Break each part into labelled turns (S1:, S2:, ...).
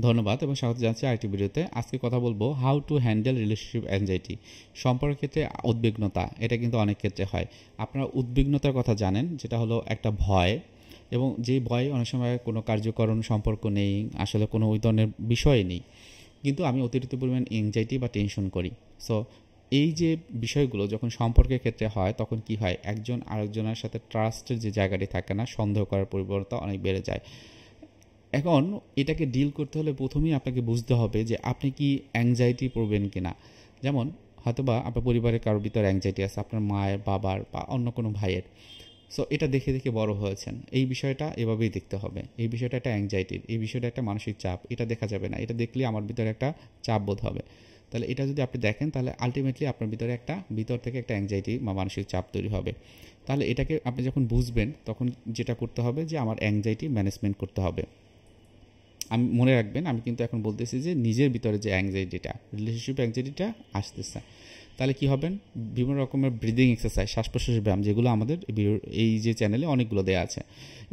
S1: ধন্যবাদ এবং স্বাগত জানাচ্ছি আরেকটি ভিডিওতে। আজকে কথা বলবো how to handle relationship anxiety. সম্পর্কের ক্ষেত্রে উদ্বিগ্নতা, এটা কিন্তু অনেক ক্ষেত্রে হয়। আপনারা উদ্বিগ্নতার কথা জানেন, যেটা হলো একটা ভয়, এবং যেই ভয় অনেক সময় কোনো কার্যকরণ সম্পর্ক নেই, আসলে কোনো ওই ধরনের বিষয় নেই, কিন্তু আমি অতিরিক্ত পরিমাণ অ্যাংজাইটি বা টেনশন করি। সো এই যে বিষয়গুলো যখন সম্পর্কের ক্ষেত্রে হয়, তখন কি হয়, একজন আরেকজনের সাথে ট্রাস্টের যে জায়গাটি থাকে না, সন্দেহ করার পরিবর্তন অনেক বেড়ে যায়। এখন এটাকে ডিল করতে হলে প্রথমেই আপনাকে বুঝতে হবে যে আপনি কি অ্যাংজাইটি পড়বেন কিনা। যেমন হয়তোবা আপনার পরিবারের কারোর ভিতরে অ্যাংজাইটি আছে, আপনার মায়ের, বাবার বা অন্য কোনো ভাইয়ের। সো এটা দেখে দেখে বড় হয়েছেন, এই বিষয়টা এভাবেই দেখতে হবে। এই বিষয়টা একটা অ্যাংজাইটির, এই বিষয়টা একটা মানসিক চাপ, এটা দেখা যাবে না। এটা দেখলে আমার ভিতরে একটা চাপ বোধ হবে। তাহলে এটা যদি আপনি দেখেন, তাহলে আলটিমেটলি আপনার ভিতরে একটা ভিতর থেকে একটা অ্যাংজাইটি বা মানসিক চাপ তৈরি হবে। তাহলে এটাকে আপনি যখন বুঝবেন, তখন যেটা করতে হবে যে আমার অ্যাংজাইটি ম্যানেজমেন্ট করতে হবে। আমি মনে রাখবেন, আমি কিন্তু এখন বলতেছি যে নিজের ভিতরে যে অ্যাংজাইটিটা, রিলেশনশিপ অ্যাংজাইটিটা আসতেছে, তাহলে কি হবেন, বিভিন্ন রকমের ব্রিদিং এক্সারসাইজ, শ্বাস প্রশ্বাসের ব্যায়াম, যেগুলো আমাদের এই যে চ্যানেলে অনেকগুলো দেওয়া আছে।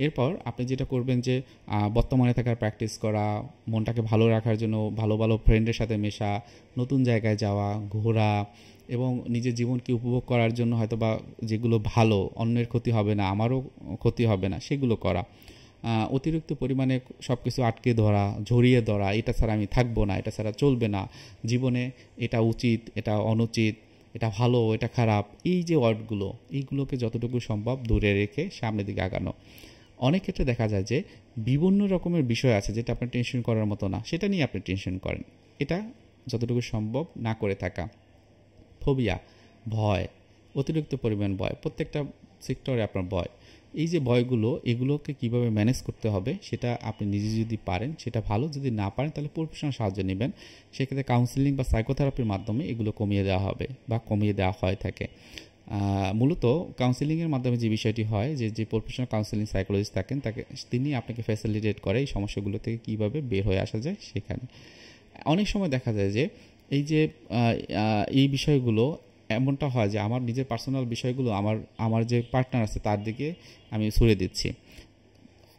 S1: এরপর আপনি যেটা করবেন যে বর্তমানে থাকার প্র্যাকটিস করা, মনটাকে ভালো রাখার জন্য ভালো ভালো ফ্রেন্ডের সাথে মেশা, নতুন জায়গায় যাওয়া, ঘোরা, এবং নিজের জীবনকে উপভোগ করার জন্য হয়তো বা যেগুলো ভালো, অন্যের ক্ষতি হবে না, আমারও ক্ষতি হবে না, সেগুলো করা। অতিরিক্ত পরিমাণে সব কিছু আটকে ধরা, ঝরিয়ে ধরা, এটা ছাড়া আমি থাকবো না, এটা ছাড়া চলবে না জীবনে, এটা উচিত, এটা অনুচিত, এটা ভালো, এটা খারাপ, এই যে ওয়ার্ডগুলো, এইগুলোকে যতটুকু সম্ভব দূরে রেখে সামনের দিকে আগানো। অনেক ক্ষেত্রে দেখা যায় যে বিভিন্ন রকমের বিষয় আছে যেটা আপনার টেনশন করার মতো না, সেটা নিয়ে আপনি টেনশন করেন। এটা যতটুকু সম্ভব না করে থাকা। ফোবিয়া, ভয়, অতিরিক্ত পরিমাণ ভয়, প্রত্যেকটা সেক্টরে আপনার ভয়। এই যে ভয়গুলো, এগুলোকে কিভাবে ম্যানেজ করতে হবে সেটা আপনি নিজে যদি পারেন সেটা ভালো, যদি না পারেন তাহলে প্রফেশনাল সাহায্য নেবেন। সেক্ষেত্রে কাউন্সিলিং বা সাইকোথেরাপির মাধ্যমে এগুলো কমিয়ে দেওয়া হবে বা কমিয়ে দেওয়া হয় থাকে। মূলত কাউন্সিলিংয়ের মাধ্যমে যে বিষয়টি হয়, যে প্রফেশনাল কাউন্সিলিং সাইকোলজিস্ট থাকেন, তিনি আপনাকে ফ্যাসিলিটেট করে এই সমস্যাগুলো থেকে কীভাবে বের হয়ে আসা যায় সেখানে। অনেক সময় দেখা যায় যে এই যে এই বিষয়গুলো এমনটা হয় যে আমার নিজের পার্সোনাল বিষয়গুলো আমার যে পার্টনার আছে তার দিকে আমি ছুড়ে দিচ্ছি।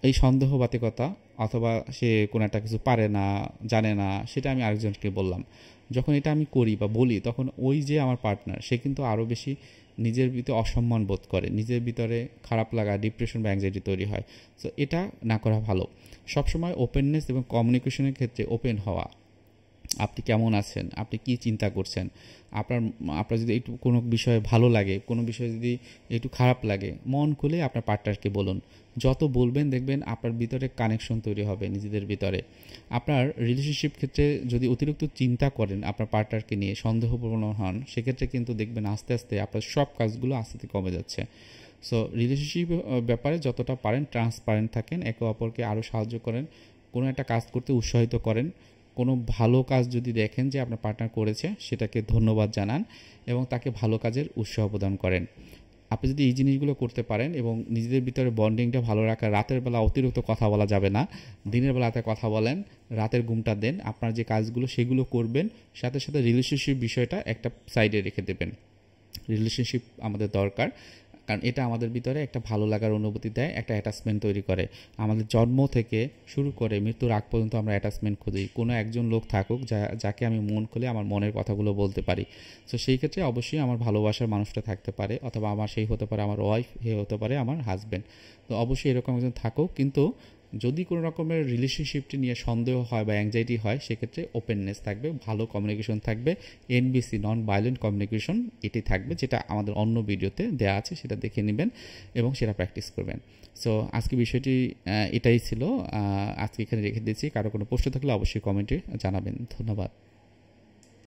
S1: এই সন্দেহবাতিকতা, অথবা সে কোনো একটা কিছু পারে না, জানে না, সেটা আমি আরেকজনকে বললাম। যখন এটা আমি করি বা বলি, তখন ওই যে আমার পার্টনার, সে কিন্তু আরও বেশি নিজের ভিতরে অসম্মান বোধ করে, নিজের ভিতরে খারাপ লাগা, ডিপ্রেশন বা অ্যাংজাইটি তৈরি হয়। সো এটা না করা ভালো। সবসময় ওপেননেস এবং কমিউনিকেশনের ক্ষেত্রে ওপেন হওয়া। আপনি কেমন আছেন, আপনি কি চিন্তা করছেন, আপনার আপনার যদি একটু কোনো বিষয়ে ভালো লাগে, কোনো বিষয়ে যদি একটু খারাপ লাগে, মন খুলে আপনার পার্টনারকে বলুন। যত বলবেন দেখবেন আপনার ভিতরে কানেকশন তৈরি হবে নিজেদের ভিতরে। আপনার রিলেশনশিপ ক্ষেত্রে যদি অতিরিক্ত চিন্তা করেন আপনার পার্টনারকে নিয়ে, সন্দেহপ্রবণ হন, সেক্ষেত্রে কিন্তু দেখবেন আস্তে আস্তে আপনার সব কাজগুলো আস্তে আস্তে কমে যাচ্ছে। সো রিলেশনশিপ ব্যাপারে যতটা পারেন ট্রান্সপারেন্ট থাকেন, একে অপরকে আরও সাহায্য করেন, কোনো একটা কাজ করতে উৎসাহিত করেন। কোনো ভালো কাজ যদি দেখেন যে আপনার পার্টনার করেছে, সেটাকে ধন্যবাদ জানান এবং তাকে ভালো কাজের উৎসাহ প্রদান করেন। আপনি যদি এই জিনিসগুলো করতে পারেন এবং নিজেদের ভিতরে বন্ডিংটা ভালো রাখা, রাতের বেলা অতিরিক্ত কথা বলা যাবে না, দিনের বেলাতে কথা বলেন, রাতের ঘুমটা দেন, আপনার যে কাজগুলো সেগুলো করবেন, সাথে সাথে রিলেশনশিপ বিষয়টা একটা সাইডে রেখে দেবেন। রিলেশনশিপ আমাদের দরকার, কারণ এটা আমাদের ভিতরে একটা ভালো লাগার অনুভূতি দেয়, একটা অ্যাটাচমেন্ট তৈরি করে। আমাদের জন্ম থেকে শুরু করে মৃত্যুর আগ পর্যন্ত আমরা অ্যাটাচমেন্ট খুঁজি, কোনো একজন লোক থাকুক যাকে আমি মন খুলে আমার মনের কথাগুলো বলতে পারি। সো সেই ক্ষেত্রে অবশ্যই আমার ভালোবাসার মানুষটা থাকতে পারে, অথবা আমার সেই হতে পারে আমার ওয়াইফ, হে হতে পারে আমার হাজব্যান্ড। তো অবশ্যই এরকম একজন থাকুক, কিন্তু যদি কোনো রকমের রিলেশনশিপটি নিয়ে সন্দেহ হয় বা অ্যাংজাইটি হয়, সেক্ষেত্রে ওপেননেস থাকবে, ভালো কমিউনিকেশন থাকবে, এনবিসি, নন ভায়োলেন্ট কমিউনিকেশন, এটি থাকবে, যেটা আমাদের অন্য ভিডিওতে দেওয়া আছে, সেটা দেখে নেবেন এবং সেটা প্র্যাকটিস করবেন। সো আজকে বিষয়টি এটাই ছিল। আজকে এখানে রেখে দিচ্ছি। কারো কোনো প্রশ্ন থাকলে অবশ্যই কমেন্টে জানাবেন। ধন্যবাদ।